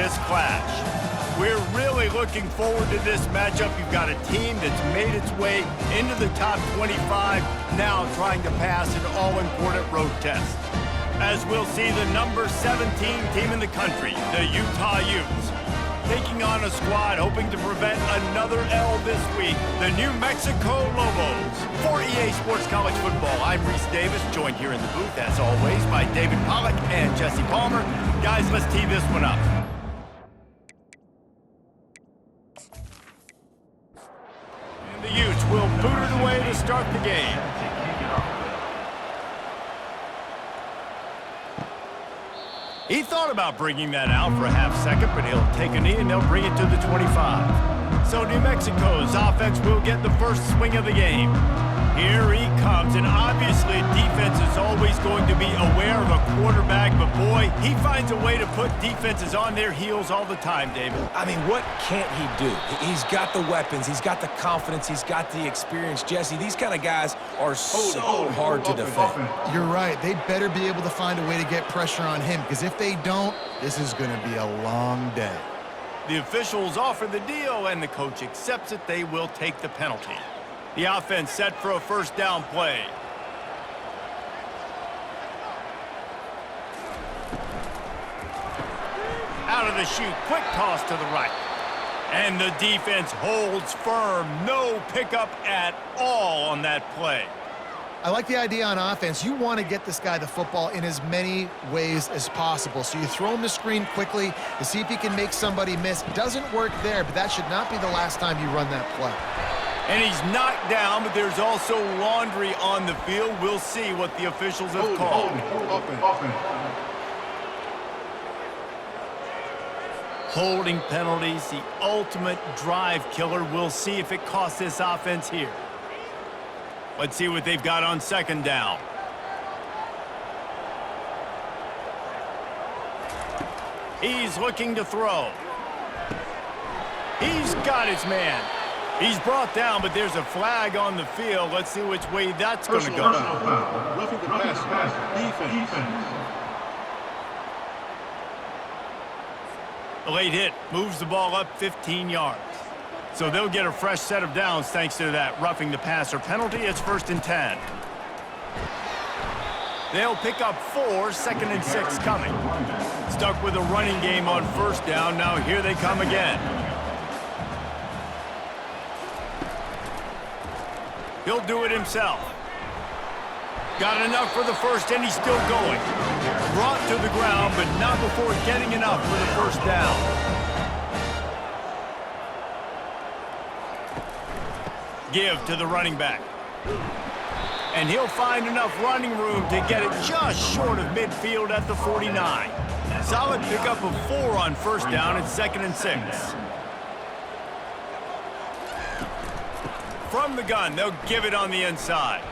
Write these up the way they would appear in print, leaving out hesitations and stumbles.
this clash. We're really looking forward to this matchup. You've got a team that's made its way into the top 25, now trying to pass an all-important road test. As we'll see the number 17 team in the country, the Utah Utes, taking on a squad hoping to prevent another L this week, the New Mexico Lobos. For EA Sports College Football, I'm Reese Davis, joined here in the booth, as always, by David Pollack and Jesse Palmer. Guys, let's tee this one up. And the Utes will boot it away to start the game. He thought about bringing that out for a half second, but he'll take a knee and they'll bring it to the 25. So New Mexico's offense will get the first swing of the game. Here he comes, and obviously defense is always going to be aware of a quarterback, but boy, he finds a way to put defenses on their heels all the time, David. I mean, what can't he do? He's got the weapons, he's got the confidence, he's got the experience. Jesse, these kind of guys are so hard to defend. You're right. They better be able to find a way to get pressure on him, because if they don't, this is going to be a long day. The officials offer the deal, and the coach accepts it. They will take the penalty. The offense set for a first down play. Out of the chute, quick toss to the right. And the defense holds firm. No pickup at all on that play. I like the idea on offense. You want to get this guy the football in as many ways as possible. So you throw him the screen quickly to see if he can make somebody miss. Doesn't work there, but that should not be the last time you run that play. And he's knocked down, but there's also laundry on the field. We'll see what the officials have called. Holding penalties, the ultimate drive killer. We'll see if it costs this offense here. Let's see what they've got on second down. He's looking to throw. He's got his man. He's brought down, but there's a flag on the field. Let's see which way that's going to go. Roughing the pass. Defense. The late hit moves the ball up 15 yards. So they'll get a fresh set of downs thanks to that roughing the passer penalty. It's 1st and 10. They'll pick up 4, 2nd and 6 coming. Stuck with a running game on first down. Now here they come again. He'll do it himself. Got enough for the first, and he's still going. Brought to the ground, but not before getting enough for the first down. Give to the running back. And he'll find enough running room to get it just short of midfield at the 49. Solid pickup of 4 on first down at 2nd and 6. From the gun, they'll give it on the inside.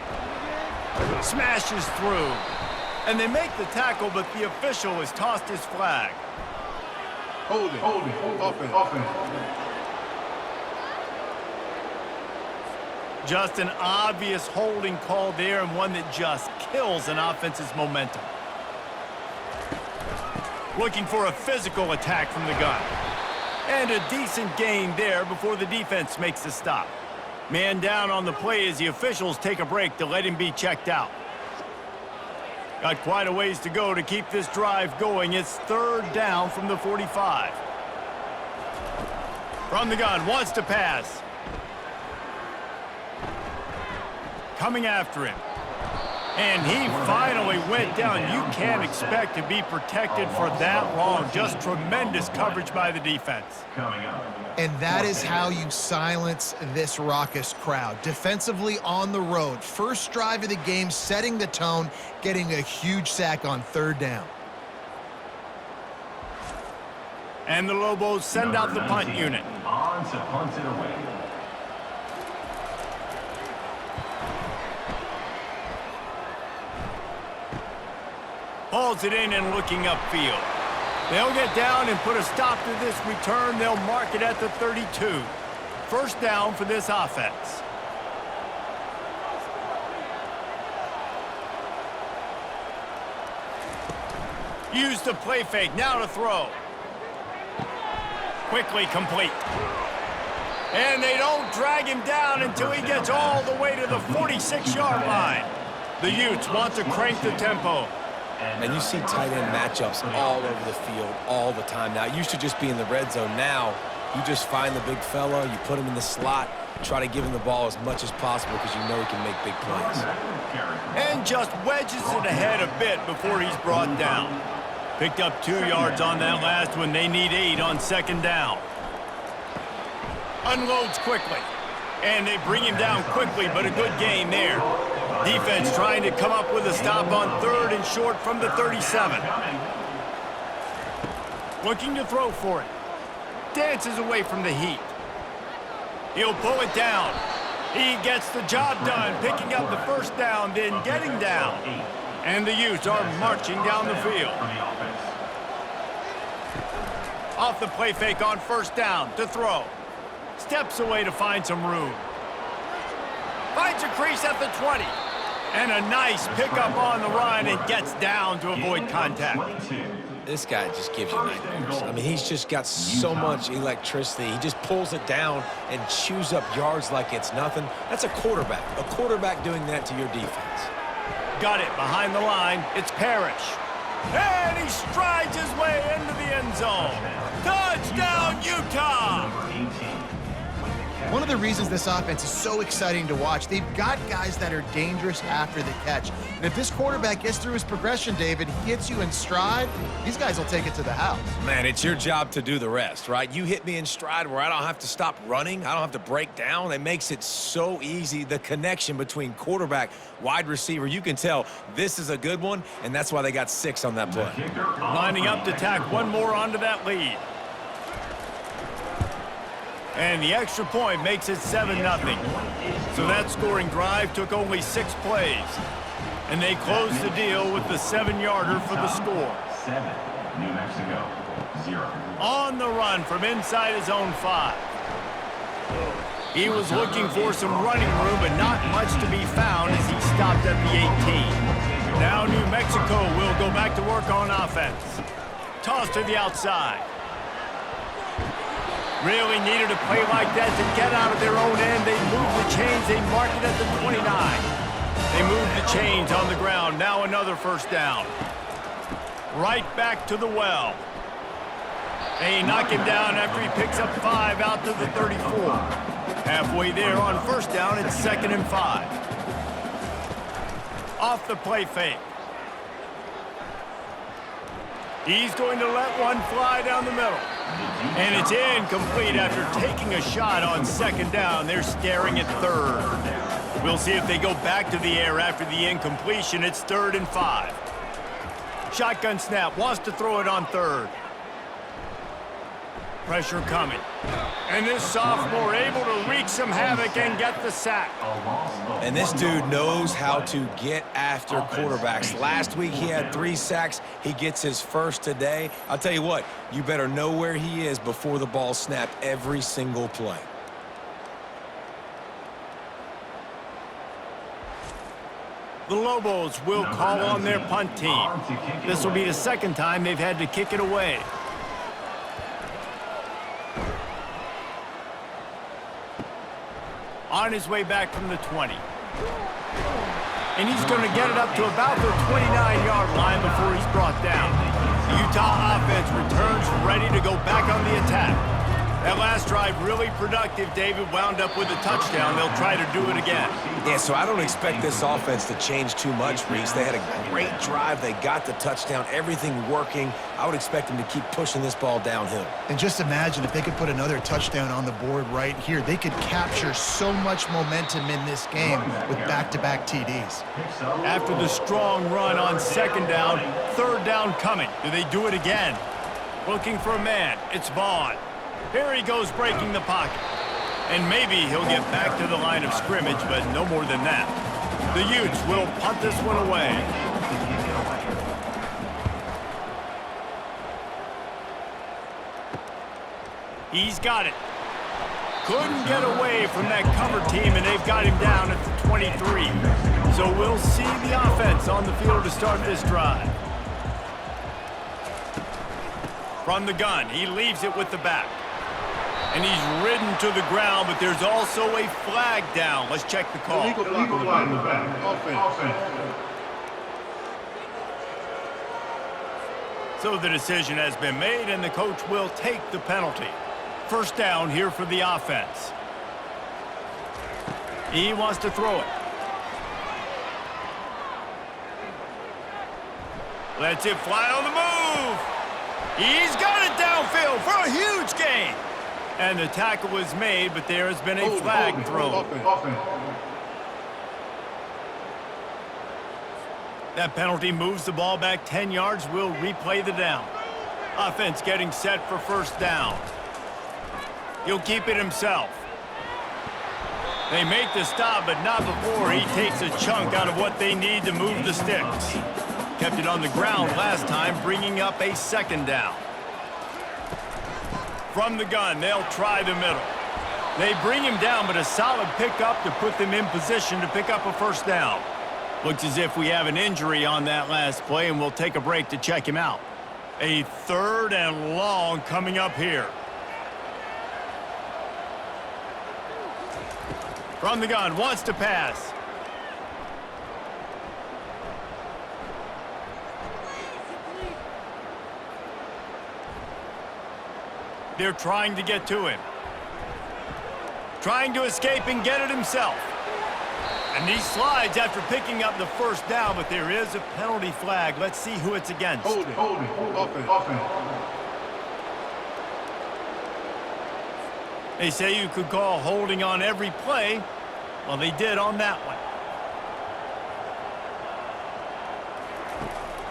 Smashes through. And they make the tackle, but the official has tossed his flag. Hold it. Offense. Just an obvious holding call there, and one that just kills an offense's momentum. Looking for a physical attack from the gun. And a decent gain there before the defense makes the stop. Man down on the play as the officials take a break to let him be checked out. Got quite a ways to go to keep this drive going. It's 3rd down from the 45. From the gun, wants to pass. Coming after him. And he finally went down. You can't expect to be protected for that long. Just tremendous coverage by the defense. And that is how you silence this raucous crowd. Defensively on the road. First drive of the game, setting the tone, getting a huge sack on 3rd down. And the Lobos send out the punt unit. On to punt it away. Hauls it in and looking upfield. They'll get down and put a stop to this return. They'll mark it at the 32. First down for this offense. Use the play fake. Now to throw. Quickly complete. And they don't drag him down until he gets all the way to the 46-yard line. The Utes want to crank the tempo. And you see tight end matchups all over the field all the time now. It used to just be in the red zone. Now you just find the big fella, you put him in the slot, try to give him the ball as much as possible because you know he can make big plays. And just wedges it ahead a bit before he's brought down. Picked up 2 yards on that last one. They need 8 on second down. Unloads quickly. And they bring him down quickly, but a good gain there. Defense trying to come up with a stop on 3rd and short from the 37. Looking to throw for it. Dances away from the heat. He'll pull it down. He gets the job done, picking up the first down, then getting down. And the Utes are marching down the field. Off the play fake on first down to throw. Steps away to find some room. Finds a crease at the 20. And a nice pickup on the run and gets down to avoid contact. This guy just gives you nightmares. I mean, he's just got so much electricity. He just pulls it down and chews up yards like it's nothing. That's a quarterback. A quarterback doing that to your defense. Got it behind the line. It's Parrish. And he strides his way into the end zone. Touchdown, Utah! One of the reasons this offense is so exciting to watch, they've got guys that are dangerous after the catch. And if this quarterback gets through his progression, David, he hits you in stride, these guys will take it to the house. Man, it's your job to do the rest, right? You hit me in stride where I don't have to stop running. I don't have to break down. It makes it so easy. The connection between quarterback, wide receiver, you can tell this is a good one, and that's why they got 6 on that play. Lining up to tack one more onto that lead. And the extra point makes it 7-0. So that scoring drive took only 6 plays. And they closed the deal with the 7-yarder for the score. 7, New Mexico, 0. On the run from inside his own 5. He was looking for some running room, but not much to be found as he stopped at the 18. Now New Mexico will go back to work on offense. Toss to the outside. Really needed a play like that to get out of their own end. They move the chains. They mark it at the 29. They move the chains on the ground. Now another first down. Right back to the well. They knock him down after he picks up 5 out to the 34. Halfway there on first down, it's 2nd and 5. Off the play fake. He's going to let one fly down the middle. And it's incomplete after taking a shot on second down. They're staring at 3rd. We'll see if they go back to the air after the incompletion. It's 3rd and 5. Shotgun snap, wants to throw it on 3rd. Pressure coming. And this sophomore able to wreak some havoc and get the sack. And this dude knows how to get after quarterbacks. Last week he had 3 sacks. He gets his first today. I'll tell you what, you better know where he is before the ball snapped every single play. The Lobos will call on their punt team. This will be the 2nd time they've had to kick it away. On his way back from the 20. And he's going to get it up to about the 29-yard line before he's brought down. The Utah offense returns ready to go back on the attack. That last drive really productive. David wound up with a touchdown. They'll try to do it again. Yeah, so I don't expect this offense to change too much, Reese. They had a great drive. They got the touchdown. Everything working. I would expect them to keep pushing this ball downhill. And just imagine if they could put another touchdown on the board right here. They could capture so much momentum in this game with back-to-back TDs. After the strong run on second down, 3rd down coming. Do they do it again? Looking for a man. It's Vaughn. Here he goes breaking the pocket. And maybe he'll get back to the line of scrimmage, but no more than that. The Utes will punt this one away. He's got it. Couldn't get away from that cover team, and they've got him down at the 23. So we'll see the offense on the field to start this drive. From the gun, he leaves it with the back. And he's ridden to the ground, but there's also a flag down. Let's check the call. Illegal block in the back. Offense. So the decision has been made, and the coach will take the penalty. First down here for the offense. He wants to throw it. Lets it fly on the move. He's got it downfield for a huge gain. And the tackle was made, but there has been a flag thrown. That penalty moves the ball back 10 yards. We'll replay the down. Offense getting set for first down. He'll keep it himself. They make the stop, but not before he takes a chunk out of what they need to move the sticks. Kept it on the ground last time, bringing up a second down. From the gun, they'll try the middle. They bring him down, but a solid pickup to put them in position to pick up a first down. Looks as if we have an injury on that last play, and we'll take a break to check him out. A 3rd and long coming up here. From the gun, wants to pass. They're trying to get to him. Trying to escape and get it himself. And he slides after picking up the first down, but there is a penalty flag. Let's see who it's against. Hold it. Offense. They say you could call holding on every play. Well, they did on that one.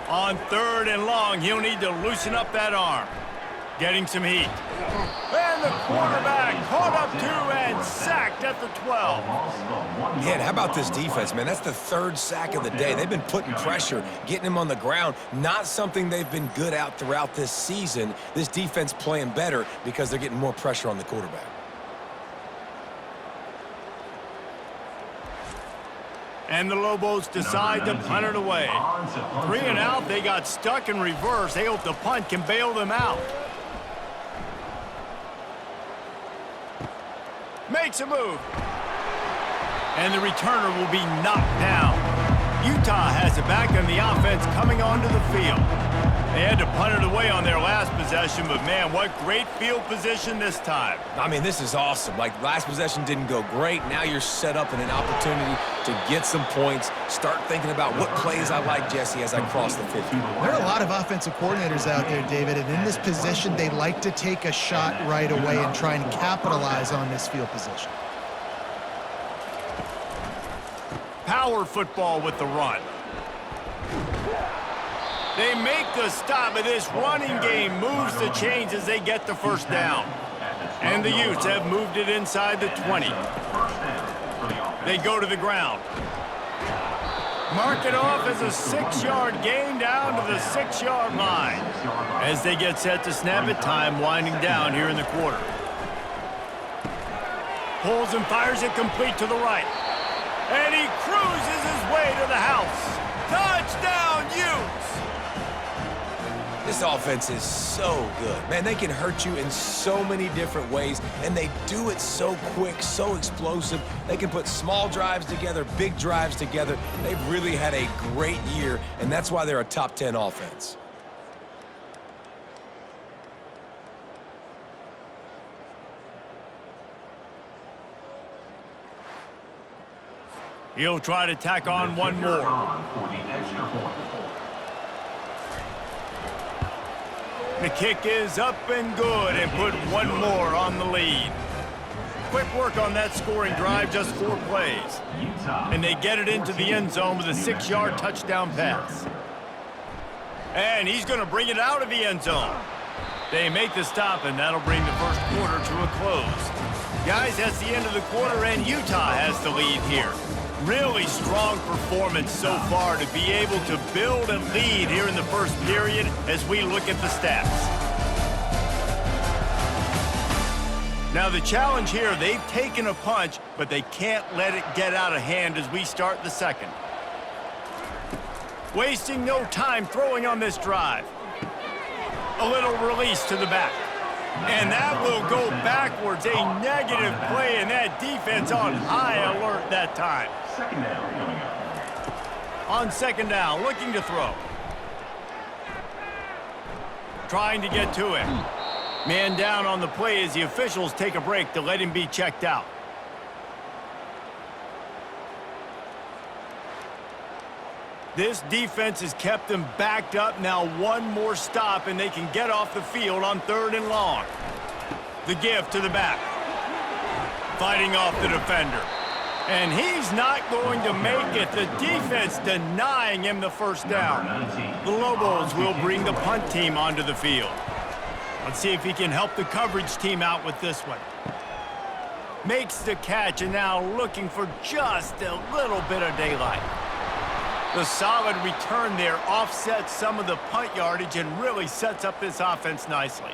On 3rd and long, he'll need to loosen up that arm. Getting some heat. And the quarterback caught up to and sacked at the 12. Man, how about this defense, man? That's the 3rd sack of the day. They've been putting pressure, getting him on the ground. Not something they've been good at throughout this season. This defense playing better because they're getting more pressure on the quarterback. And the Lobos decide to punt it away. 3 and out, they got stuck in reverse. They hope the punt can bail them out. Makes a move. And the returner will be knocked down. Utah has it back on the offense coming onto the field. They had to punt it away on their last possession, but man, what great field position this time. I mean, this is awesome. Like, last possession didn't go great. Now you're set up in an opportunity to get some points. Start thinking about what plays I like, Jesse, as I cross the 50. There are a lot of offensive coordinators out there, David, and in this position, they like to take a shot right away and try and capitalize on this field position. Power football with the run. They make the stop, but this running game moves the chains as they get the first down. And the Utes have moved it inside the 20. They go to the ground. Mark it off as a 6-yard gain down to the 6-yard line. As they get set to snap it, time winding down here in the quarter. Pulls and fires it complete to the right. And he cruises his way to the house. Touchdown, Utes! This offense is so good. Man, they can hurt you in so many different ways, and they do it so quick, so explosive. They can put small drives together, big drives together. They've really had a great year, and that's why they're a top 10 offense. He'll try to tack on one more. The kick is up and good, and put one more on the lead. Quick work on that scoring drive, just 4 plays. And they get it into the end zone with a 6-yard touchdown pass. And he's going to bring it out of the end zone. They make the stop, and that'll bring the first quarter to a close. Guys, that's the end of the quarter, and Utah has the lead here. Really strong performance so far to be able to build and lead here in the first period as we look at the stats. Now the challenge here, they've taken a punch, but they can't let it get out of hand as we start the second. Wasting no time throwing on this drive. A little release to the back. And that will go backwards. A negative play, and that defense on high alert that time. Second down coming up. On second down, looking to throw. Trying to get to him. Man down on the play as the officials take a break to let him be checked out. This defense has kept them backed up. Now one more stop, and they can get off the field on 3rd and long. The give to the back. Fighting off the defender. And he's not going to make it. The defense denying him the first down. The Lobos will bring the punt team onto the field. Let's see if he can help the coverage team out with this one. Makes the catch, and now looking for just a little bit of daylight. The solid return there offsets some of the punt yardage and really sets up this offense nicely.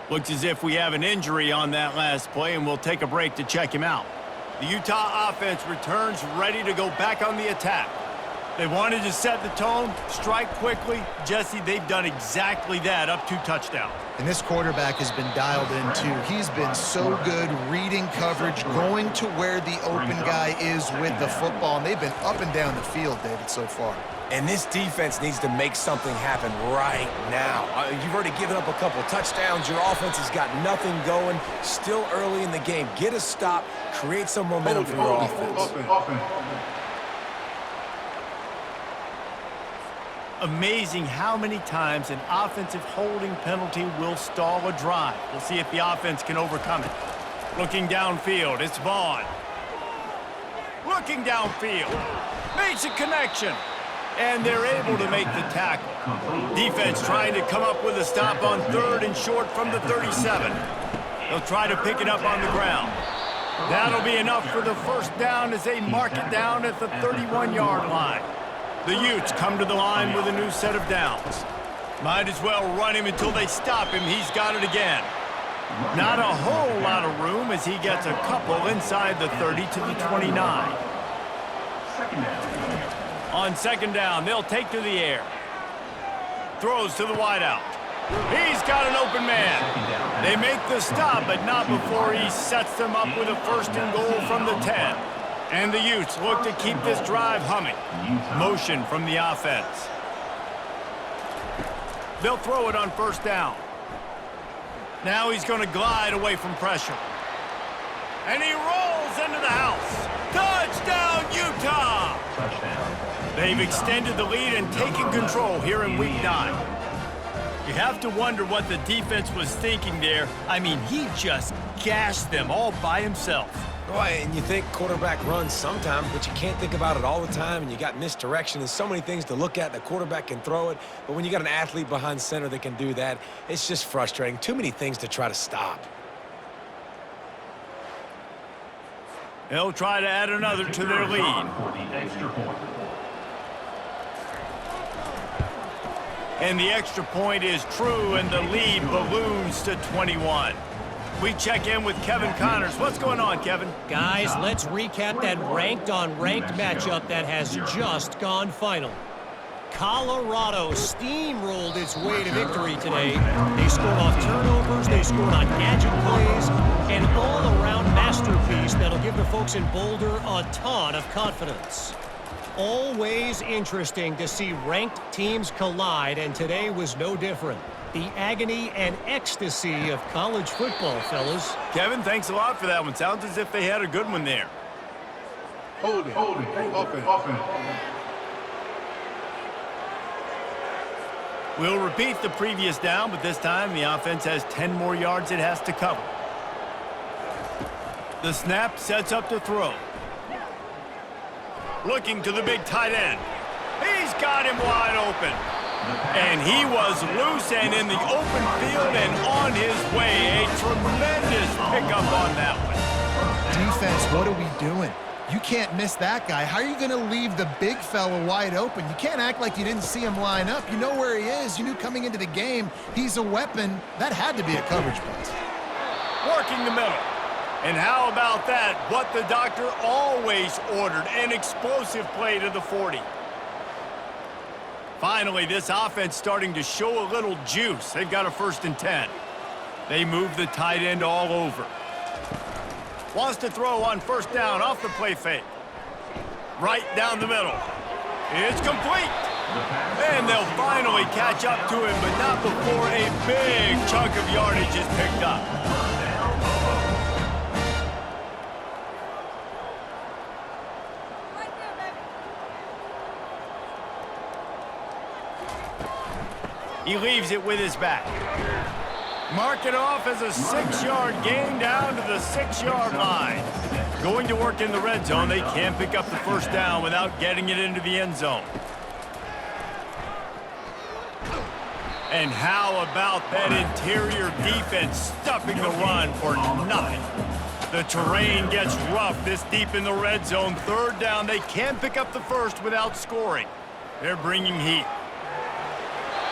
Looks as if we have an injury on that last play, and we'll take a break to check him out. The Utah offense returns ready to go back on the attack. They wanted to set the tone, strike quickly. Jesse, they've done exactly that, up 2 touchdowns. And this quarterback has been dialed in, too. He's been so good reading coverage, going to where the open guy is with the football, and they've been up and down the field, David, so far. And this defense needs to make something happen right now. You've already given up a couple touchdowns. Your offense has got nothing going. Still early in the game. Get a stop. Create some momentum for your offense. Amazing how many times an offensive holding penalty will stall a drive. We'll see if the offense can overcome it. Looking downfield, it's Vaughn. Looking downfield. Makes a connection. And they're able to make the tackle. Defense trying to come up with a stop on 3rd and short from the 37. They'll try to pick it up on the ground. That'll be enough for the first down as they mark it down at the 31-yard line. The Utes come to the line with a new set of downs. Might as well run him until they stop him. He's got it again. Not a whole lot of room as he gets a couple inside the 30 to the 29. Second down. On second down, they'll take to the air. Throws to the wideout. He's got an open man. They make the stop, but not before he sets them up with a 1st and goal from the 10. And the Utes look to keep this drive humming. Motion from the offense. They'll throw it on 1st down. Now he's going to glide away from pressure. And he rolls into the house. Touchdown, Utah! Touchdown. They've extended the lead and taken control here in Week 9. You have to wonder what the defense was thinking there. I mean, he just gashed them all by himself. Right, and you think quarterback runs sometimes, but you can't think about it all the time, and you got misdirection. There's so many things to look at. The quarterback can throw it, but when you got an athlete behind center that can do that, it's just frustrating. Too many things to try to stop. They'll try to add another to their lead. For the extra point. And the extra point is true, and the lead balloons to 21. We check in with Kevin Connors. What's going on, Kevin? Guys, let's recap that ranked-on-ranked matchup that has just gone final. Colorado steamrolled its way to victory today. They scored off turnovers, they scored on gadget plays, an all-around masterpiece that'll give the folks in Boulder a ton of confidence. Always interesting to see ranked teams collide, and today was no different. The agony and ecstasy of college football, fellas. Kevin, thanks a lot for that one. Sounds as if they had a good one there. Holding. Offense. We'll repeat the previous down, but this time the offense has 10 more yards it has to cover. The snap sets up to throw. Looking to the big tight end. He's got him wide open. And he was loose and in the open field and on his way. A tremendous pickup on that one. Defense, what are we doing? You can't miss that guy. How are you going to leave the big fella wide open? You can't act like you didn't see him line up. You know where he is. You knew coming into the game he's a weapon. That had to be a coverage pass. Working the middle. And how about that? What the doctor always ordered, an explosive play to the 40. Finally, this offense starting to show a little juice. They've got a 1st and 10. They move the tight end all over. Wants to throw on first down off the play fake. Right down the middle. It's complete. And they'll finally catch up to him, but not before a big chunk of yardage is picked up. He leaves it with his back. Mark it off as a 6-yard gain down to the 6-yard line. Going to work in the red zone, they can't pick up the first down without getting it into the end zone. And how about that interior defense stuffing the run for nothing? The terrain gets rough this deep in the red zone. Third down, they can't pick up the first without scoring. They're bringing heat.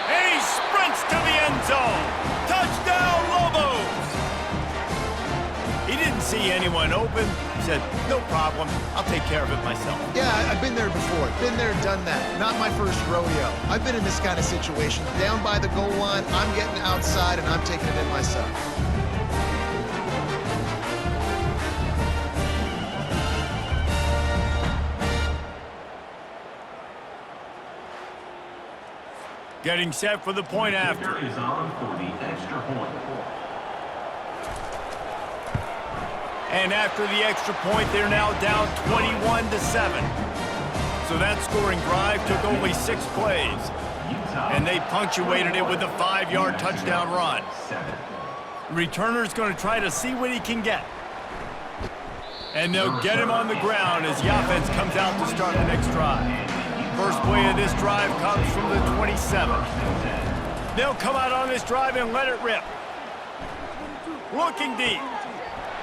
And he sprints to the end zone. Touchdown, Lobos! He didn't see anyone open. He said, no problem. I'll take care of it myself. Yeah, I've been there before. Been there, done that. Not my first rodeo. I've been in this kind of situation. Down by the goal line, I'm getting outside, and I'm taking it in myself. Getting set for the point after. Kicker is on for the extra point. And after the extra point, they're now down 21-7. So that scoring drive took only 6 plays. And they punctuated it with a 5-yard touchdown run. Returner's going to try to see what he can get. And they'll get him on the ground as the offense comes out to start the next drive. First play of this drive comes from the 27. They'll come out on this drive and let it rip. Looking deep.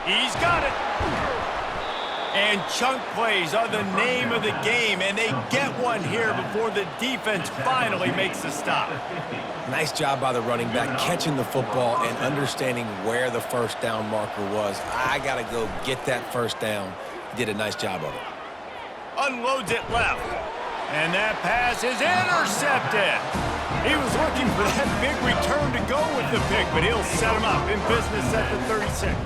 He's got it. And chunk plays are the name of the game, and they get one here before the defense finally makes the stop. Nice job by the running back, catching the football and understanding where the first down marker was. I got to go get that first down. He did a nice job of it. Unloads it left. And that pass is intercepted. He was looking for that big return to go with the pick, but he'll set him up in business at the 36.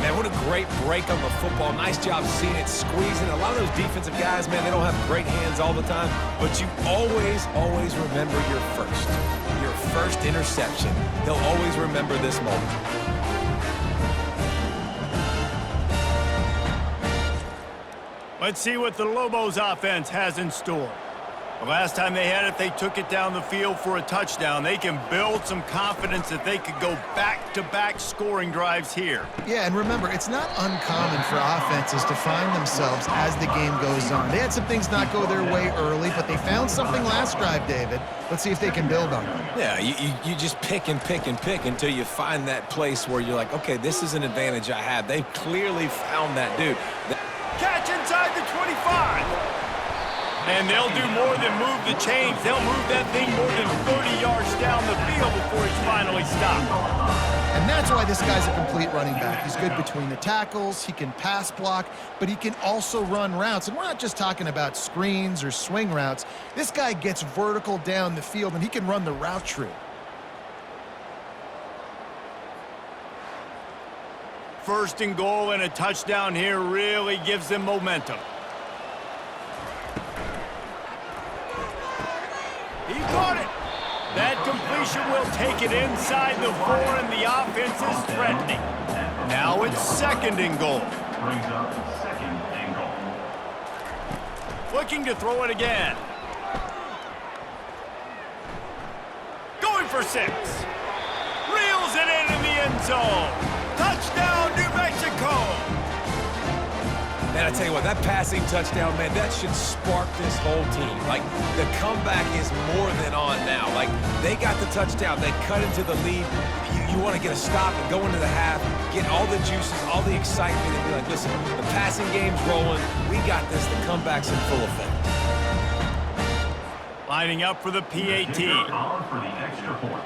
Man, what a great break on the football. Nice job seeing it, squeezing. A lot of those defensive guys, man, they don't have great hands all the time, but you always, always remember your first interception. He'll always remember this moment. Let's see what the Lobos offense has in store. The last time they had it, they took it down the field for a touchdown. They can build some confidence that they could go back-to-back scoring drives here. Yeah, and remember, it's not uncommon for offenses to find themselves as the game goes on. They had some things not go their way early, but they found something last drive, David. Let's see if they can build on it. Yeah, you just pick and pick and pick until you find that place where you're like, okay, this is an advantage I have. They've clearly found that dude. Catch inside the 25. And they'll do more than move the chains. They'll move that thing more than 30 yards down the field before it's finally stopped. And that's why this guy's a complete running back. He's good between the tackles, he can pass block, but he can also run routes. And we're not just talking about screens or swing routes. This guy gets vertical down the field, and he can run the route tree. First and goal and a touchdown here really gives them momentum. He caught it. That completion will take it inside the 4, and the offense is threatening. Now it's second and goal. Brings up second and goal. Looking to throw it again. Going for 6. Reels it in the end zone. Touchdown, New Mexico. Man, I tell you what, that passing touchdown, man, that should spark this whole team. Like, the comeback is more than on now. Like, they got the touchdown. They cut into the lead. You want to get a stop and go into the half, get all the juices, all the excitement, and be like, listen, the passing game's rolling. We got this. The comeback's in full effect. Lining up for the PAT. On for the extra point.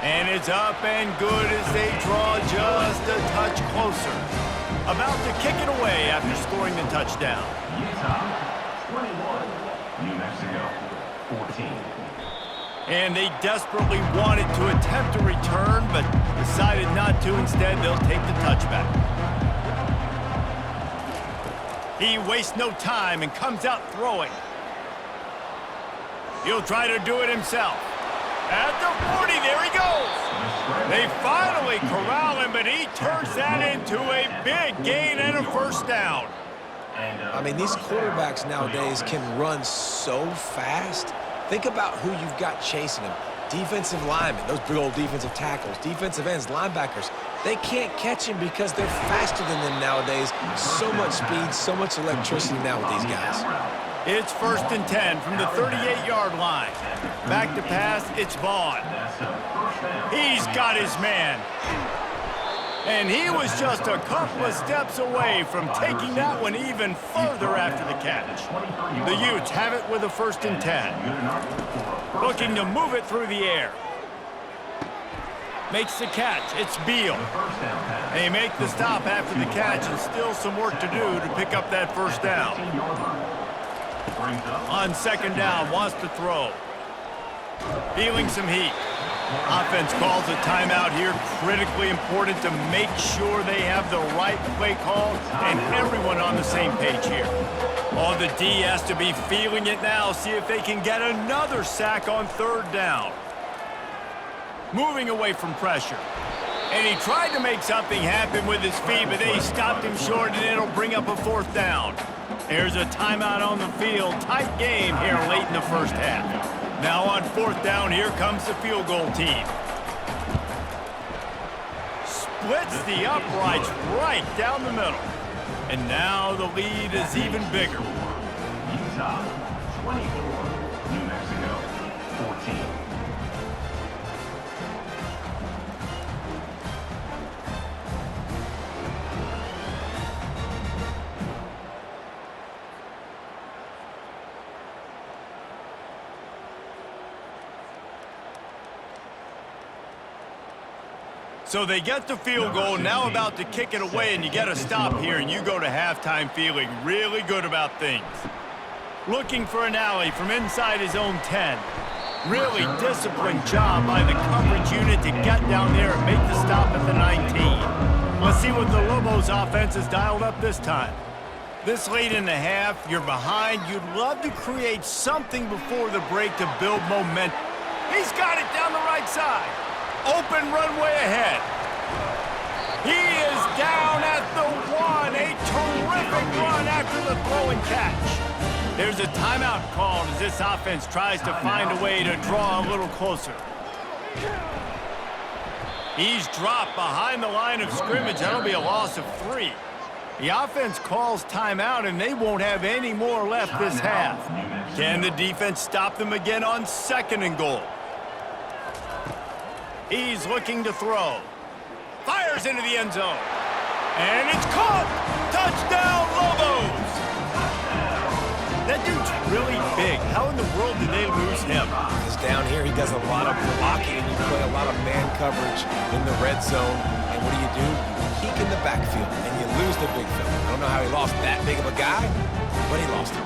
And it's up and good as they draw just a touch closer. About to kick it away after scoring the touchdown. Utah, 21. New Mexico, 14. And they desperately wanted to attempt a return, but decided not to. Instead, they'll take the touchback. He wastes no time and comes out throwing. He'll try to do it himself. At the 40, there he goes. They finally corral him, but he turns that into a big gain and a first down. I mean, these quarterbacks nowadays can run so fast. Think about who you've got chasing them. Defensive linemen, those big old defensive tackles, defensive ends, linebackers. They can't catch him because they're faster than them nowadays. So much speed, so much electricity now with these guys. It's 1st and 10 from the 38-yard line. Back to pass, it's Vaughn. He's got his man. And he was just a couple of steps away from taking that one even further after the catch. The Utes have it with a 1st and 10. Looking to move it through the air. Makes the catch. It's Beal. They make the stop after the catch, and still some work to do to pick up that first down. On 2nd down, wants to throw. Feeling some heat. Offense calls a timeout here. Critically important to make sure they have the right play call and everyone on the same page here. Oh, the D has to be feeling it now. See if they can get another sack on 3rd down. Moving away from pressure. And he tried to make something happen with his feet, but they stopped him short, and it'll bring up a 4th down. There's a timeout on the field. Tight game here late in the first half. Now on 4th down, here comes the field goal team. Splits the uprights right down the middle. And now the lead is even bigger. Utah, 24. New Mexico, 14. So they get the field goal, now about to kick it away, and you get a stop here, and you go to halftime feeling really good about things. Looking for an alley from inside his own 10. Really disciplined job by the coverage unit to get down there and make the stop at the 19. Let's see what the Lobos offense has dialed up this time. This late in the half, you're behind. You'd love to create something before the break to build momentum. He's got it down the right side. Open runway ahead. He is down at the 1. A terrific run after the throw and catch. There's a timeout called as this offense tries to find a way to draw a little closer. He's dropped behind the line of scrimmage. That'll be a loss of 3. The offense calls timeout, and they won't have any more left this half. Can the defense stop them again on 2nd and goal? He's looking to throw. Fires into the end zone. And it's caught! Touchdown, Lobos! That dude's really big. How in the world did they lose him? Because down here, he does a lot of blocking, and you play a lot of man coverage in the red zone. And what do? You peek in the backfield, and you lose the big fella. I don't know how he lost that big of a guy, but he lost him.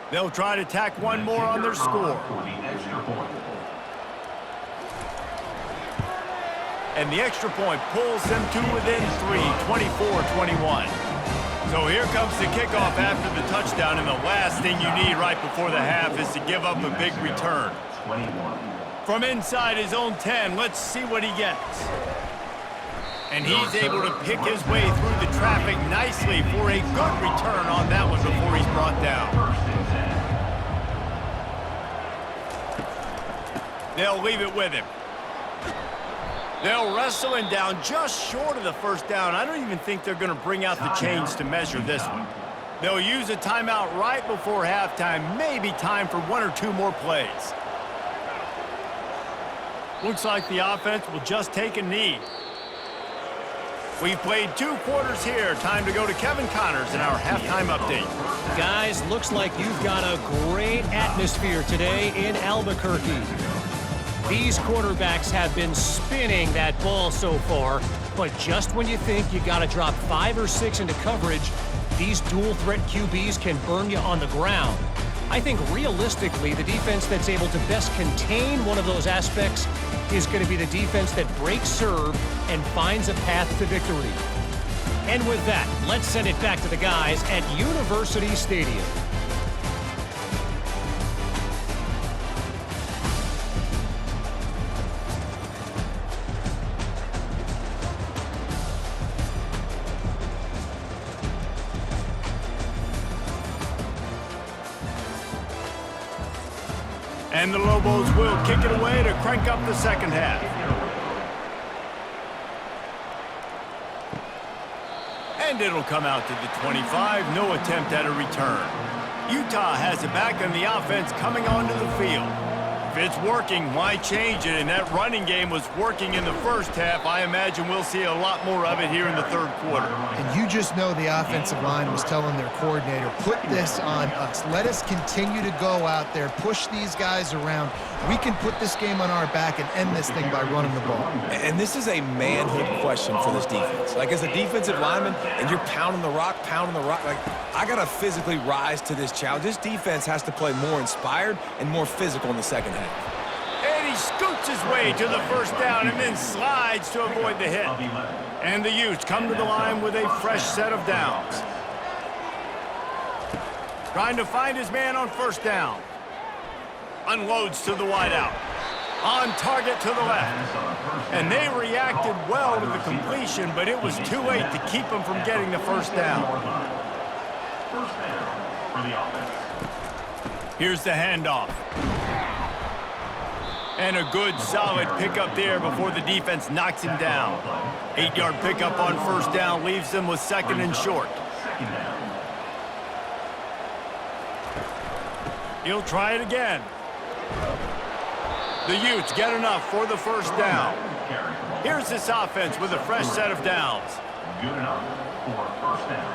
They'll try to tack one more on their score. And the extra point pulls them to within 3, 24-21. So here comes the kickoff after the touchdown, and the last thing you need right before the half is to give up a big return. From inside his own 10, let's see what he gets. And he's able to pick his way through the traffic nicely for a good return on that one before he's brought down. They'll leave it with him. They'll wrestle him down just short of the first down. I don't even think they're going to bring out the chains to measure this one. They'll use a timeout right before halftime. Maybe time for 1 or 2 more plays. Looks like the offense will just take a knee. We've played 2 quarters here. Time to go to Kevin Connors in our halftime update. Guys, looks like you've got a great atmosphere today in Albuquerque. These quarterbacks have been spinning that ball so far, but just when you think you got to drop 5 or 6 into coverage, these dual-threat QBs can burn you on the ground. I think realistically, the defense that's able to best contain one of those aspects is going to be the defense that breaks serve and finds a path to victory. And with that, let's send it back to the guys at University Stadium. And the Lobos will kick it away to crank up the second half. And it'll come out to the 25. No attempt at a return. Utah has it back on the offense coming onto the field. If it's working, why change it? And that running game was working in the first half. I imagine we'll see a lot more of it here in the third quarter. And you just know the offensive line was telling their coordinator, put this on us. Let us continue to go out there, push these guys around. We can put this game on our back and end this thing by running the ball. And this is a manhood question for this defense. Like, as a defensive lineman, and you're pounding the rock, like, I got to physically rise to this challenge. This defense has to play more inspired and more physical in the second half. And he scoots his way to the first down and then slides to avoid the hit. And the Utes come to the line with a fresh set of downs. Trying to find his man on first down. Unloads to the wideout. On target to the left. And they reacted well to the completion, but it was too late to keep him from getting the first down. First down for the offense. Here's the handoff. And a good, solid pickup there before the defense knocks him down. 8-yard pickup on first down leaves them with second and short. Second down. He'll try it again. The Utes get enough for the first down. Here's this offense with a fresh set of downs. Good enough for first down.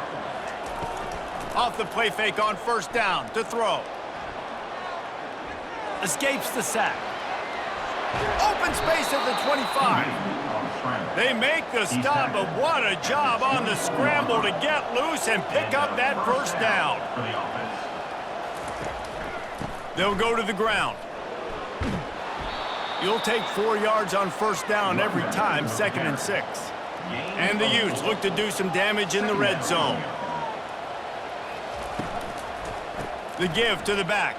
Off the play fake on first down to throw. Escapes the sack. Open space at the 25. They make the stop, but what a job on the scramble to get loose and pick up that first down. They'll go to the ground. You'll take 4 yards on first down every time, 2nd and 6. And the Utes look to do some damage in the red zone. The give to the back.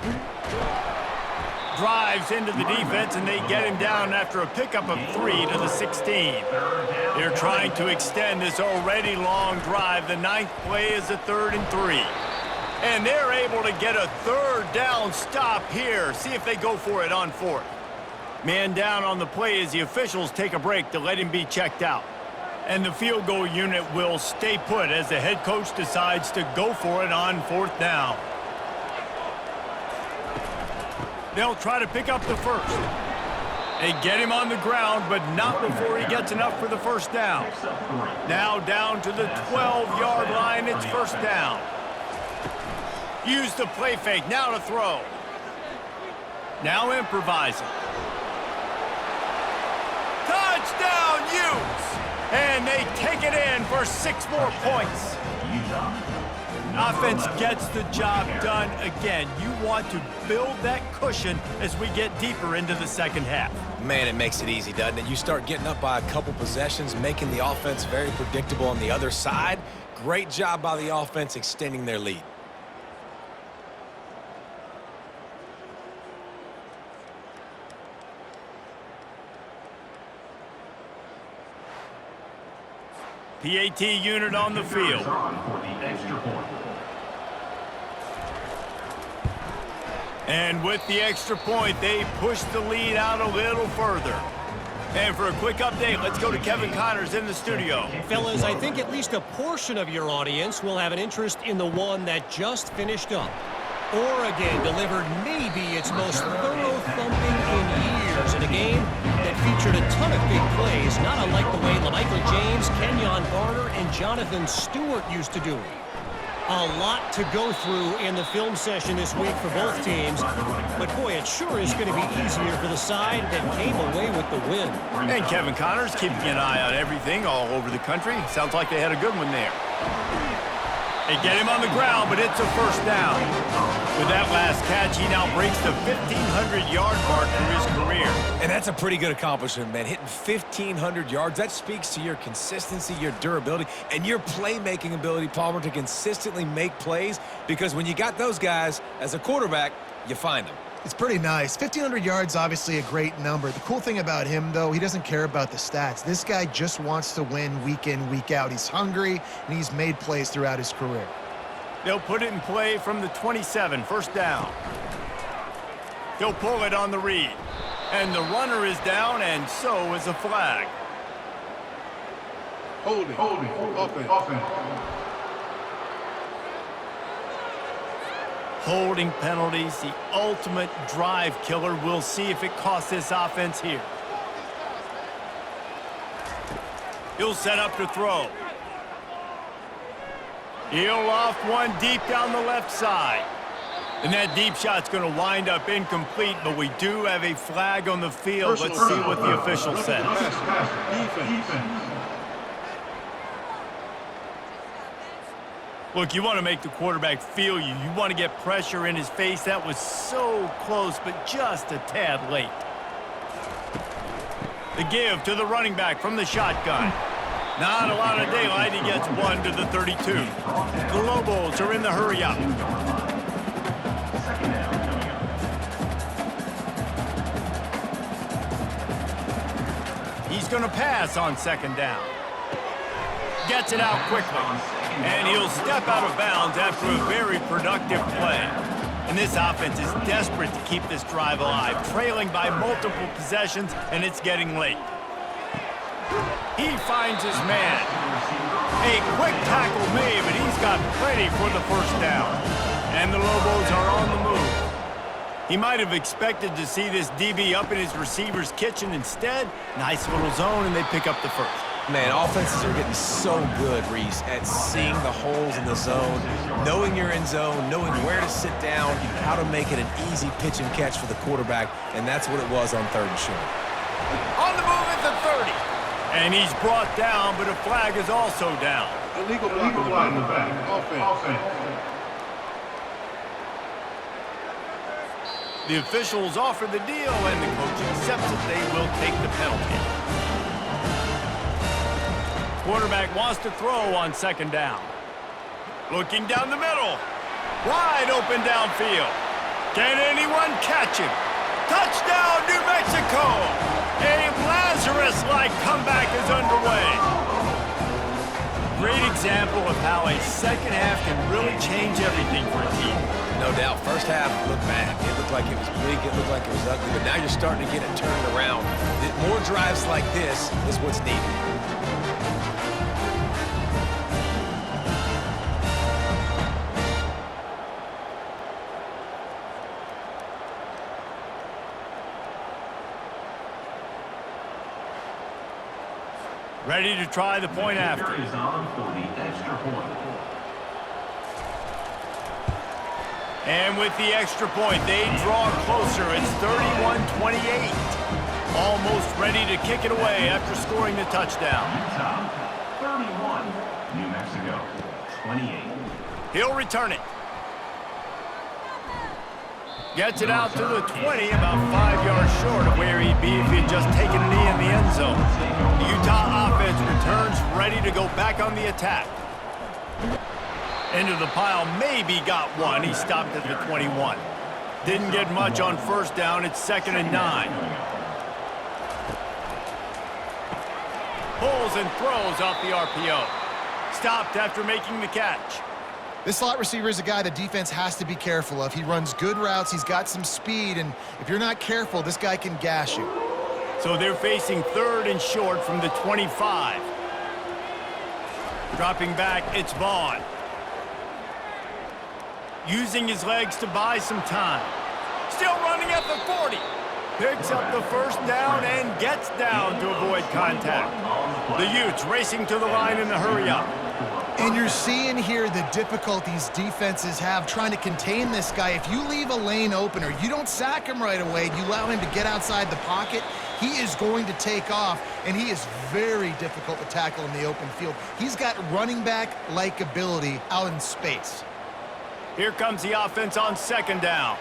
Drives into the defense, and they get him down after a pickup of 3 to the 16. They're trying to extend this already long drive. The 9th play is a 3rd and 3. And they're able to get a 3rd down stop here. See if they go for it on 4th. Man down on the play as the officials take a break to let him be checked out. And the field goal unit will stay put as the head coach decides to go for it on 4th down. They'll try to pick up the first. They get him on the ground, but not before he gets enough for the first down. Now down to the 12-yard line, it's first down. Use the play fake, now to throw. Now improvising. Touchdown, Utes! And they take it in for 6 more points. Offense gets the job done again. You want to build that cushion as we get deeper into the second half. Man, it makes it easy, doesn't it? You start getting up by a couple possessions, making the offense very predictable on the other side. Great job by the offense extending their lead. PAT unit on the field. And with the extra point, they push the lead out a little further. And for a quick update, let's go to Kevin Connors in the studio. Fellas, I think at least a portion of your audience will have an interest in the one that just finished up. Oregon delivered maybe its most thorough thumping in years in a game that featured a ton of big plays, not unlike the way LaMichael James, Kenyon Barner, and Jonathan Stewart used to do it. A lot to go through in the film session this week for both teams, but boy, it sure is going to be easier for the side that came away with the win. And Kevin Connors keeping an eye on everything all over the country. Sounds like they had a good one there. They get him on the ground, but it's a first down. With that last catch, he now breaks the 1,500-yard mark for his career. And that's a pretty good accomplishment, man. Hitting 1,500 yards, that speaks to your consistency, your durability, and your playmaking ability, Palmer, to consistently make plays. Because when you got those guys as a quarterback, you find them. It's pretty nice. 1,500 yards, obviously a great number. The cool thing about him, though, he doesn't care about the stats. This guy just wants to win week in, week out. He's hungry, and he's made plays throughout his career. They'll put it in play from the 27, first down. He'll pull it on the read. And the runner is down, and so is a flag. Holding. Offense. Holding penalties, the ultimate drive killer. We'll see if it costs this offense here. He'll set up to throw. He'll off one deep down the left side. And that deep shot's going to wind up incomplete, but we do have a flag on the field. Let's see what the official says. Defense. Look, you want to make the quarterback feel you. You want to get pressure in his face. That was so close, but just a tad late. The give to the running back from the shotgun. Not a lot of daylight. He gets one to the 32. The Lobos are in the hurry-up. Second down coming up. He's going to pass on second down. Gets it out quickly. And he'll step out of bounds after a very productive play. And this offense is desperate to keep this drive alive, trailing by multiple possessions, and it's getting late. He finds his man. A quick tackle made, but he's got plenty for the first down. And the Lobos are on the move. He might have expected to see this DB up in his receiver's kitchen. Instead, nice little zone, and they pick up the first. Man, offenses are getting so good, Reese, at seeing the holes in the zone, knowing you're in zone, knowing where to sit down, how to make it an easy pitch and catch for the quarterback, and that's what it was on third and short. On the move at the 30. And he's brought down, but a flag is also down. Illegal block in the back. Offense. The officials offer the deal, and the coach accepts it. They will take the penalty. Quarterback wants to throw on second down. Looking down the middle. Wide open downfield. Can anyone catch him? Touchdown, New Mexico! A Lazarus-like comeback is underway. Great example of how a second half can really change everything for a team. No doubt. First half looked bad. It looked like it was bleak. It looked like it was ugly. But now you're starting to get it turned around. More drives like this is what's needed. Ready to try the point after. Kicker is on for the extra point. And with the extra point, they draw closer. It's 31-28. Almost ready to kick it away after scoring the touchdown. Utah, 31. New Mexico, 28. He'll return it. Gets it out to the 20, about 5 yards short of where he'd be if he'd just taken a knee in the end zone. The Utah offense returns ready to go back on the attack. Into the pile, maybe got one. He stopped at the 21. Didn't get much on first down. It's 2nd and 9. Pulls and throws off the RPO. Stopped after making the catch. This slot receiver is a guy the defense has to be careful of. He runs good routes, he's got some speed, and if you're not careful, this guy can gash you. So they're facing 3rd and short from the 25. Dropping back, it's Vaughn. Using his legs to buy some time. Still running at the 40. Picks up the first down and gets down to avoid contact. The Utes racing to the line in the hurry-up. And you're seeing here the difficulties defenses have trying to contain this guy. If you leave a lane open or you don't sack him right away, you allow him to get outside the pocket, he is going to take off, and he is very difficult to tackle in the open field. He's got running back-like ability out in space. Here comes the offense on second down.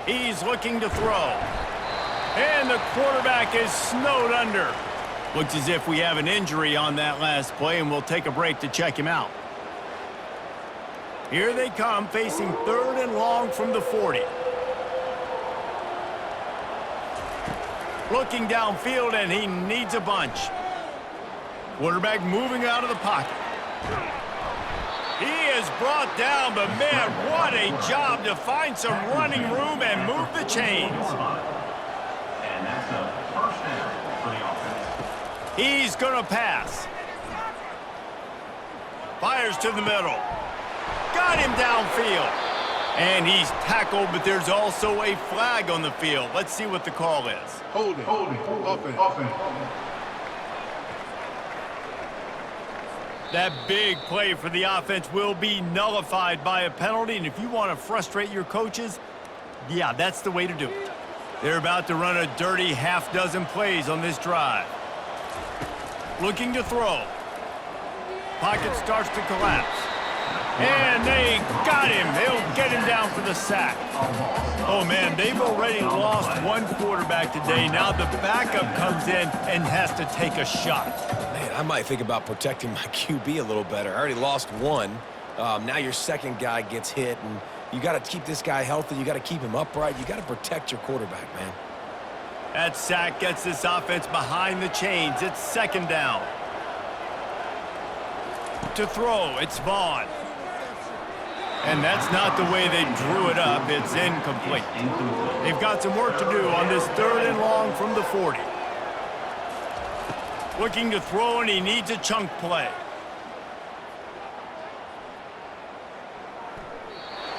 He's looking to throw. And the quarterback is snowed under. Looks as if we have an injury on that last play, and we'll take a break to check him out. Here they come, facing 3rd and long from the 40. Looking downfield, and he needs a bunch. Quarterback moving out of the pocket. He is brought down, but man, what a job to find some running room and move the chains. And that's a first down for the offense. He's going to pass. Fires to the middle. Got him downfield. And he's tackled, but there's also a flag on the field. Let's see what the call is. Holding. Offense. That big play for the offense will be nullified by a penalty, and if you want to frustrate your coaches, yeah, that's the way to do it. They're about to run a dirty half-dozen plays on this drive. Looking to throw. Pocket starts to collapse. And they got him. They'll get him down for the sack. Oh, man, they've already lost one quarterback today. Now the backup comes in and has to take a shot. Man, I might think about protecting my QB a little better. I already lost one. Now your second guy gets hit, and you got to keep this guy healthy. You got to keep him upright. You got to protect your quarterback, man. That sack gets this offense behind the chains. It's second down. To throw, it's Vaughn. And that's not the way they drew it up. It's incomplete. They've got some work to do on this 3rd and long from the 40. Looking to throw, and he needs a chunk play.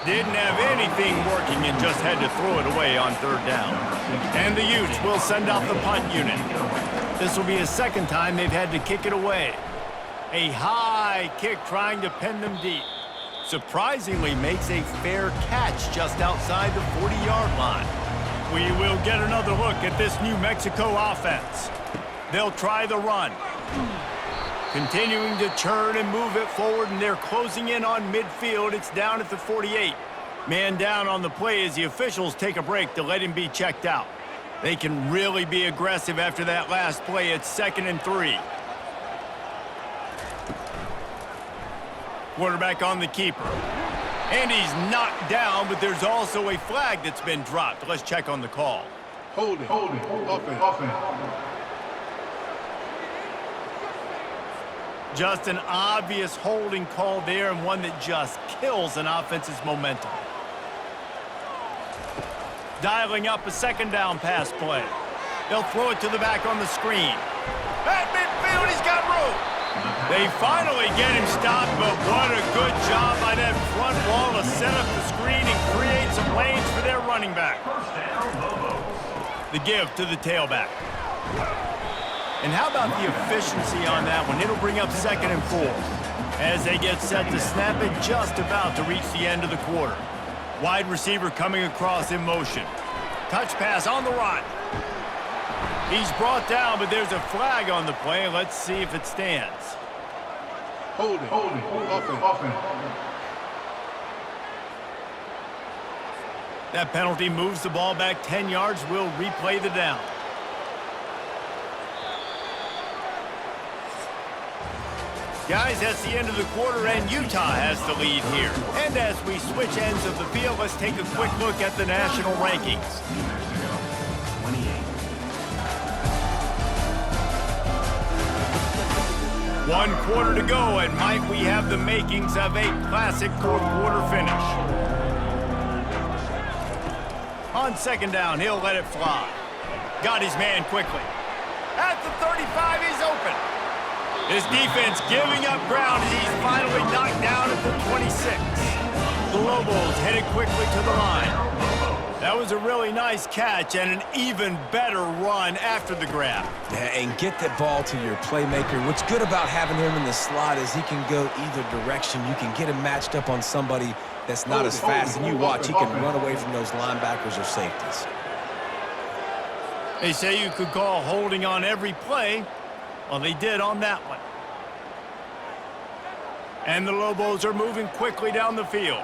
Didn't have anything working and just had to throw it away on 3rd down. And the Utes will send out the punt unit. This will be a second time they've had to kick it away. A high kick trying to pin them deep. Surprisingly makes a fair catch just outside the 40-yard line. We will get another look at this New Mexico offense. They'll try the run. Continuing to churn and move it forward, and they're closing in on midfield. It's down at the 48. Man down on the play as the officials take a break to let him be checked out. They can really be aggressive after that last play. It's 2nd and 3. Quarterback on the keeper. And he's knocked down, but there's also a flag that's been dropped. Let's check on the call. Holding. Offense. Just an obvious holding call there, and one that just kills an offense's momentum. Dialing up a second down pass play. They'll throw it to the back on the screen. At midfield, he's got room. They finally get him stopped, but what a good job by that front wall to set up the screen and create some lanes for their running back. First down, Lobos. The give to the tailback. And how about the efficiency on that one? It'll bring up 2nd and 4 as they get set to snap it, just about to reach the end of the quarter. Wide receiver coming across in motion. Touch pass on the run. He's brought down, but there's a flag on the play. Let's see if it stands. Holding. Offense. That penalty moves the ball back 10 yards. We'll replay the down. Guys, that's the end of the quarter, and Utah has the lead here. And as we switch ends of the field, let's take a quick look at the national rankings. New Mexico, 28. 1 quarter to go, and might we have the makings of a classic 4th quarter finish. On second down, he'll let it fly. Got his man quickly. At the 35, he's open. His defense giving up ground as he's finally knocked down at the 26. The Lobos headed quickly to the line. That was a really nice catch and an even better run after the grab. Yeah, and get that ball to your playmaker. What's good about having him in the slot is he can go either direction. You can get him matched up on somebody that's not as fast, and you watch, he can run away from those linebackers or safeties. They say you could call holding on every play. Well, they did on that one. And the Lobos are moving quickly down the field.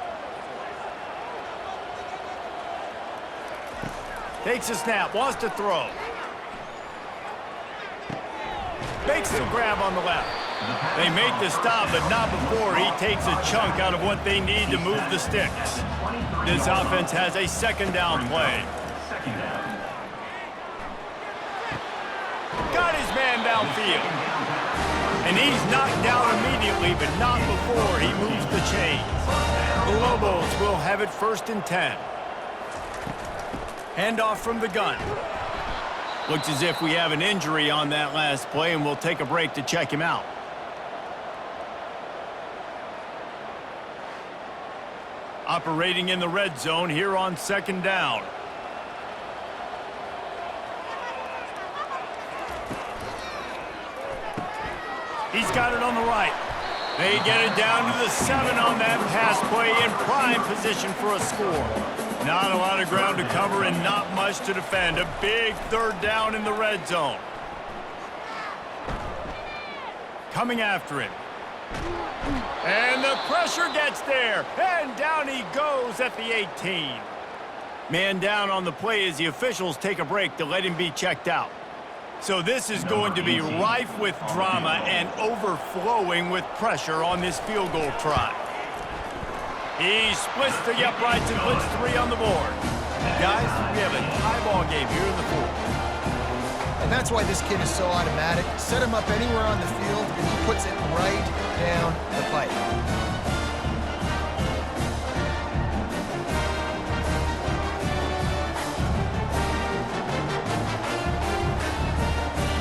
Takes a snap, wants to throw. Makes the grab on the left. They make the stop, but not before he takes a chunk out of what they need to move the sticks. This offense has a second down play. Got his man downfield. And he's knocked down immediately, but not before he moves the chains. The Lobos will have it 1st and 10. Handoff from the gun. Looks as if we have an injury on that last play, and we'll take a break to check him out. Operating in the red zone here on 2nd down. He's got it on the right. They get it down to the 7 on that pass play in prime position for a score. Not a lot of ground to cover and not much to defend. A big 3rd down in the red zone. Coming after him. And the pressure gets there. And down he goes at the 18. Man down on the play as the officials take a break to let him be checked out. So this is going to be rife with drama and overflowing with pressure on this field goal try. He splits the uprights and puts 3 on the board. Guys, we have a tie ball game here in the 4th. And that's why this kid is so automatic. Set him up anywhere on the field, and he puts it right down the pipe.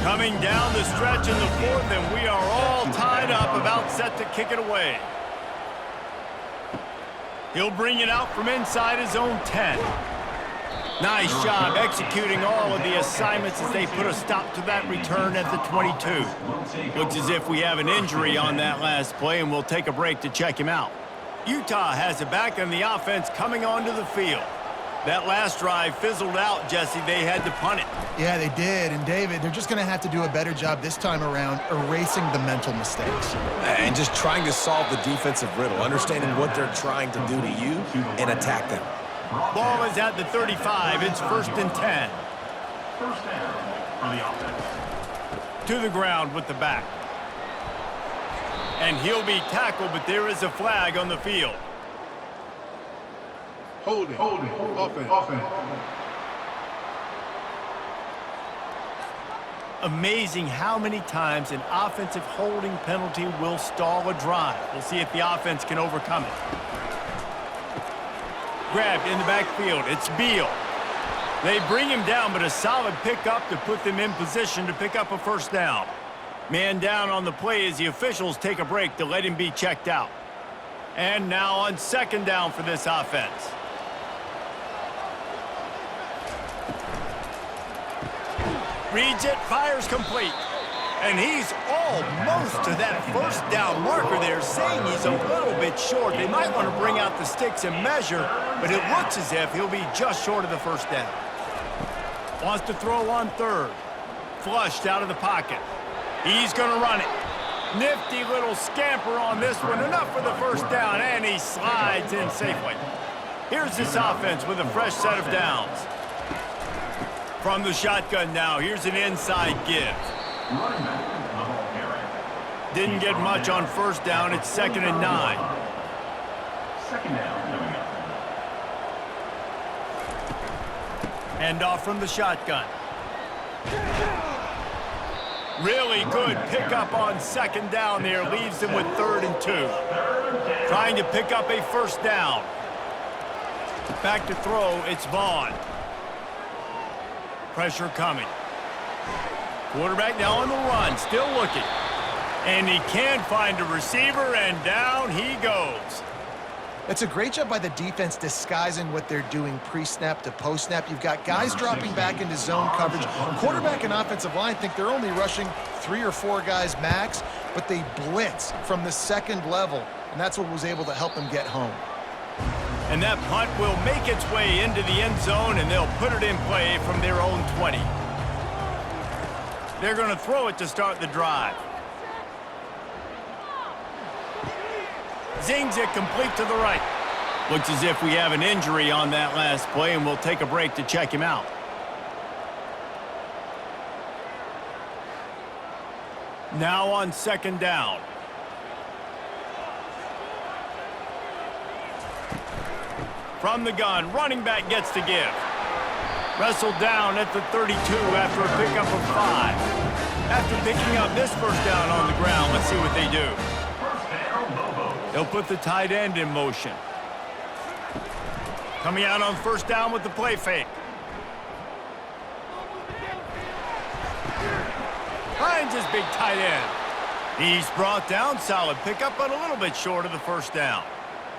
Coming down the stretch in the 4th, and we are all tied up, about set to kick it away. He'll bring it out from inside his own 10. Nice job executing all of the assignments as they put a stop to that return at the 22. Looks as if we have an injury on that last play, and we'll take a break to check him out. Utah has it back on the offense coming onto the field. That last drive fizzled out, Jesse. They had to punt it. Yeah, they did. And, David, they're just going to have to do a better job this time around erasing the mental mistakes. And just trying to solve the defensive riddle, understanding what they're trying to do to you and attack them. Ball is at the 35. It's 1st and 10. 1st down for the offense. To the ground with the back. And he'll be tackled, but there is a flag on the field. Holding. Offense. Amazing how many times an offensive holding penalty will stall a drive. We'll see if the offense can overcome it. Grabbed in the backfield. It's Beal. They bring him down, but a solid pickup to put them in position to pick up a 1st down. Man down on the play as the officials take a break to let him be checked out. And now on 2nd down for this offense. Reads it, fires complete. And he's almost to that 1st down marker there, saying he's a little bit short. They might want to bring out the sticks and measure, but it looks as if he'll be just short of the 1st down. Wants to throw on 3rd. Flushed out of the pocket. He's going to run it. Nifty little scamper on this one. Enough for the 1st down, and he slides in safely. Here's this offense with a fresh set of downs. From the shotgun now, here's an inside give. Running back, the ball carrier. Didn't get much on 1st down. It's 2nd and 9. 2nd down coming up. Hand off from the shotgun. Really good pickup on 2nd down there. Leaves them with 3rd and 2. Trying to pick up a 1st down. Back to throw, it's Vaughn. Pressure coming. Quarterback now on the run, still looking. And he can't find a receiver, and down he goes. It's a great job by the defense disguising what they're doing pre-snap to post-snap. You've got guys dropping back into zone coverage. Quarterback and offensive line think they're only rushing 3 or 4 guys max, but they blitz from the second level, and that's what was able to help them get home. And that punt will make its way into the end zone, and they'll put it in play from their own 20. They're going to throw it to start the drive. Zings it complete to the right. Looks as if we have an injury on that last play, and we'll take a break to check him out. Now on second down. From the gun, running back gets to give. Wrestled down at the 32 after a pickup of 5. After picking up this first down on the ground, let's see what they do. They'll put the tight end in motion. Coming out on first down with the play fake. Finds his big tight end. He's brought down, solid pickup, but a little bit short of the first down.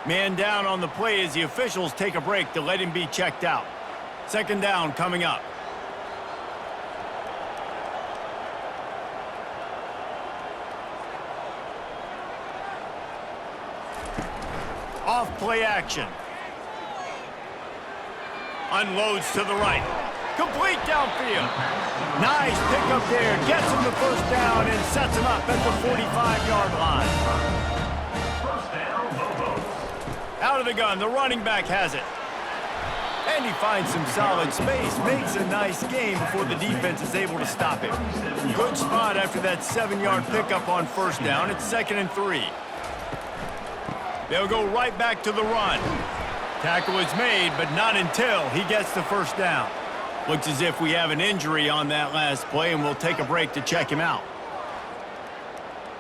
Man down on the play as the officials take a break to let him be checked out. Second down coming up. Off play action. Unloads to the right. Complete downfield. Nice pickup there. Gets him the first down and sets him up at the 45-yard line. First down, Lobos. Out of the gun, the running back has it. And he finds some solid space. Makes a nice game before the defense is able to stop him. Good spot after that 7-yard pickup on first down. It's 2nd and 3. They'll go right back to the run. Tackle is made, but not until he gets the first down. Looks as if we have an injury on that last play, and we'll take a break to check him out.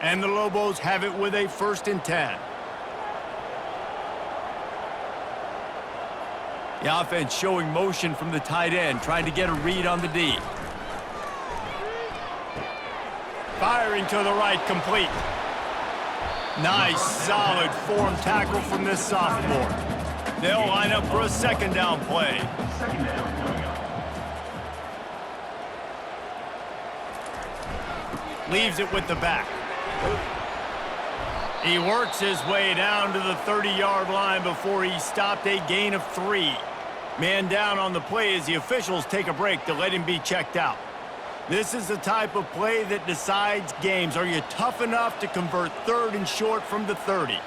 And the Lobos have it with a 1st and 10. The offense showing motion from the tight end, trying to get a read on the D. Firing to the right, complete. Nice, solid form tackle from this sophomore. They'll line up for a second down play. Second down coming up. Leaves it with the back. He works his way down to the 30-yard line before he stopped, a gain of 3. Man down on the play as the officials take a break to let him be checked out. This is the type of play that decides games. Are you tough enough to convert 3rd and short from the 30?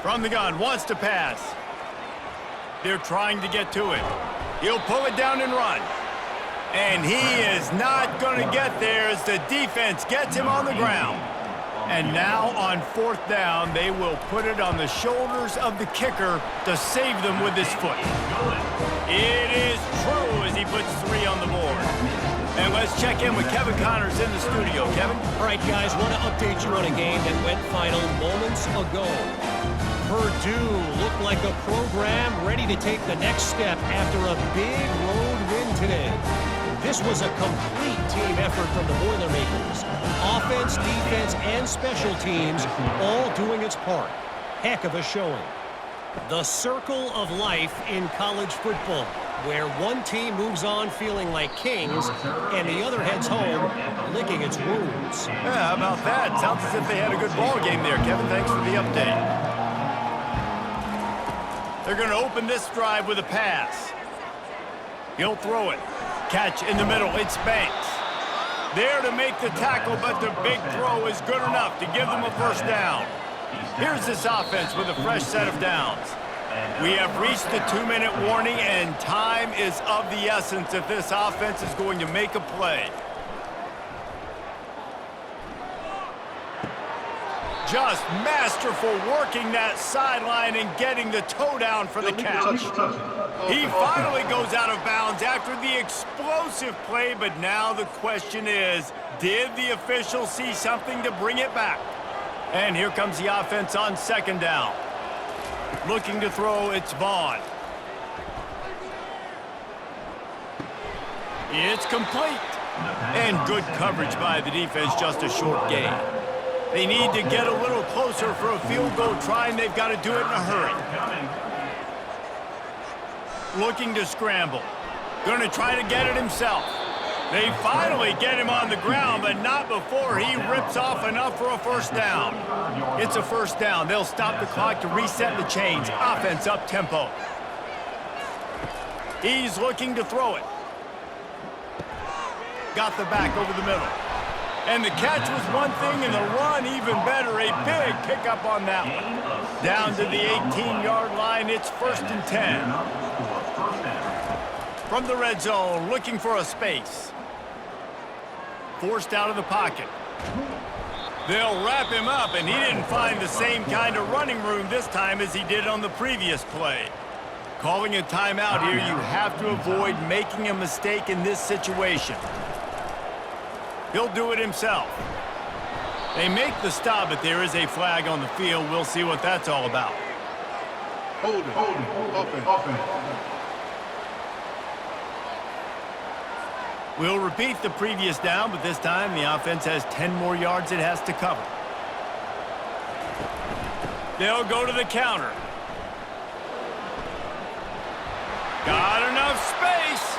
From the gun, wants to pass. They're trying to get to it. He'll pull it down and run. And he is not going to get there as the defense gets him on the ground. And now on 4th down, they will put it on the shoulders of the kicker to save them with his foot. It is true as he puts 3 on the board. And let's check in with Kevin Connors in the studio. Kevin? All right, guys, want to update you on a game that went final moments ago. Purdue looked like a program ready to take the next step after a big road win today. This was a complete team effort from the Boilermakers. Offense, defense, and special teams all doing its part. Heck of a showing. The circle of life in college football, where one team moves on feeling like kings and the other heads home licking its wounds. Yeah, how about that? Sounds as if they had a good ball game there, Kevin. Thanks for the update. They're going to open this drive with a pass. He'll throw it. Catch in the middle. It's Banks. There to make the tackle, but the big throw is good enough to give them a first down. Here's this offense with a fresh set of downs. We have reached the 2-minute warning, and time is of the essence if this offense is going to make a play. Just masterful working that sideline and getting the toe down for the catch. He finally goes out of bounds after the explosive play, but now the question is, did the official see something to bring it back? And here comes the offense on second down. Looking to throw, it's Vaughn. It's complete. And good coverage by the defense, just a short gain. They need to get a little closer for a field goal try, and they've got to do it in a hurry. Looking to scramble. Going to try to get it himself. They finally get him on the ground, but not before he rips off enough for a first down. It's a first down. They'll stop the clock to reset the chains. Offense up tempo. He's looking to throw it. Got the back over the middle. And the catch was one thing, and the run even better. A big pickup on that one. Down to the 18-yard line, it's 1st and 10. From the red zone, looking for a space. Forced out of the pocket. They'll wrap him up, and he didn't find the same kind of running room this time as he did on the previous play. Calling a timeout here, you have to avoid making a mistake in this situation. He'll do it himself. They make the stop, but there is a flag on the field. We'll see what that's all about. Hold it. Offense. We'll repeat the previous down, but this time the offense has 10 more yards it has to cover. They'll go to the counter. Got enough space.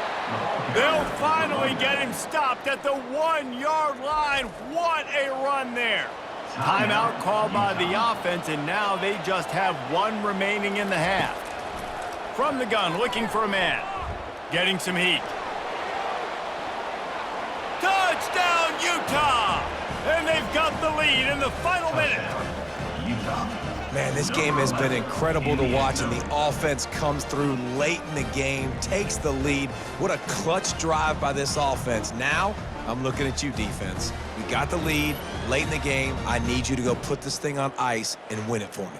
They'll finally get him stopped at the 1-yard line. What a run there. Timeout called by the offense, and now they just have one remaining in the half. From the gun, looking for a man. Getting some heat. Touchdown, Utah! And they've got the lead in the final minute. Man, this game has been incredible to watch, and the offense comes through late in the game, takes the lead. What a clutch drive by this offense. Now, I'm looking at you, defense. We got the lead late in the game. I need you to go put this thing on ice and win it for me.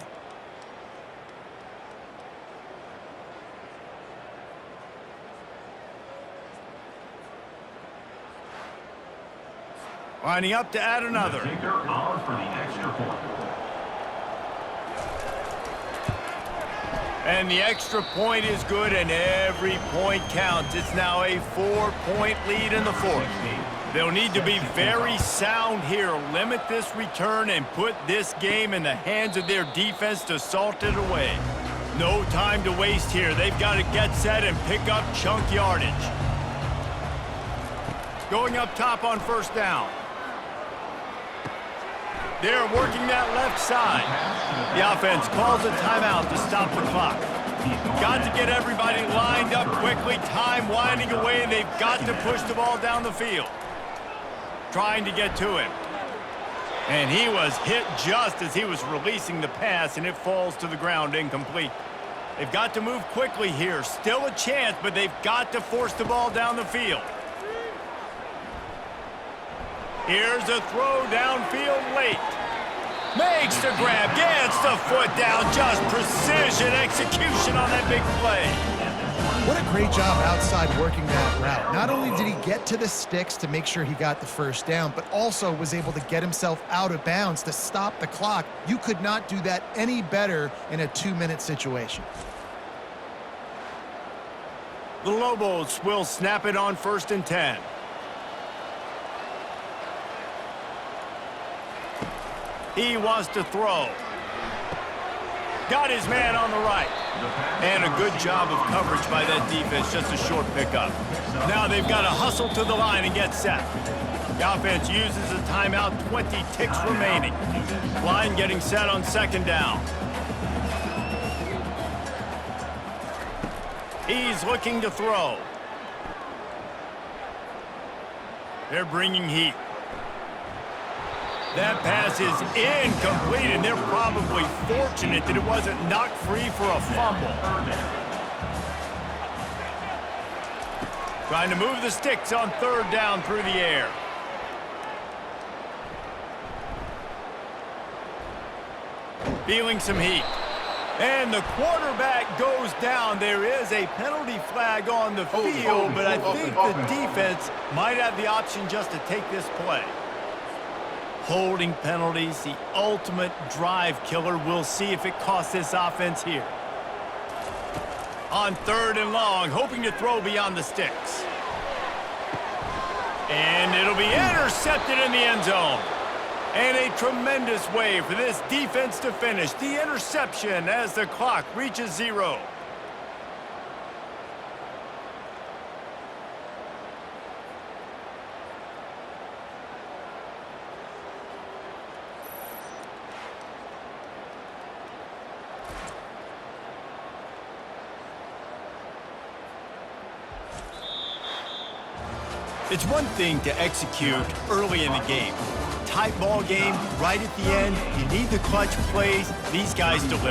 Lining up to add another. Kicker on for the extra point. And the extra point is good, and every point counts. It's now a 4-point lead in the fourth. They'll need to be very sound here, limit this return, and put this game in the hands of their defense to salt it away. No time to waste here. They've got to get set and pick up chunk yardage. Going up top on first down. They're working that left side. The offense calls a timeout to stop the clock. Got to get everybody lined up quickly. Time winding away, and they've got to push the ball down the field. Trying to get to him. And he was hit just as he was releasing the pass, and it falls to the ground incomplete. They've got to move quickly here. Still a chance, but they've got to force the ball down the field. Here's a throw downfield late. Makes the grab, gets the foot down, just precision execution on that big play. What a great job outside working that route. Not only did he get to the sticks to make sure he got the first down, but also was able to get himself out of bounds to stop the clock. You could not do that any better in a 2-minute situation. The Lobos will snap it on 1st and 10. He wants to throw. Got his man on the right. And a good job of coverage by that defense, just a short pickup. Now they've got to hustle to the line and get set. The offense uses a timeout, 20 ticks remaining. Line getting set on 2nd down. He's looking to throw. They're bringing heat. That pass is incomplete, and they're probably fortunate that it wasn't knocked free for a fumble. Trying to move the sticks on 3rd down through the air. Feeling some heat. And the quarterback goes down. There is a penalty flag on the field, but I think the defense might have the option just to take this play. Holding penalties, the ultimate drive killer. We'll see if it costs this offense here. On 3rd and long, hoping to throw beyond the sticks. And it'll be intercepted in the end zone. And a tremendous way for this defense to finish. The interception as the clock reaches 0. It's one thing to execute early in the game. Tight ball game, right at the end, you need the clutch plays. These guys deliver.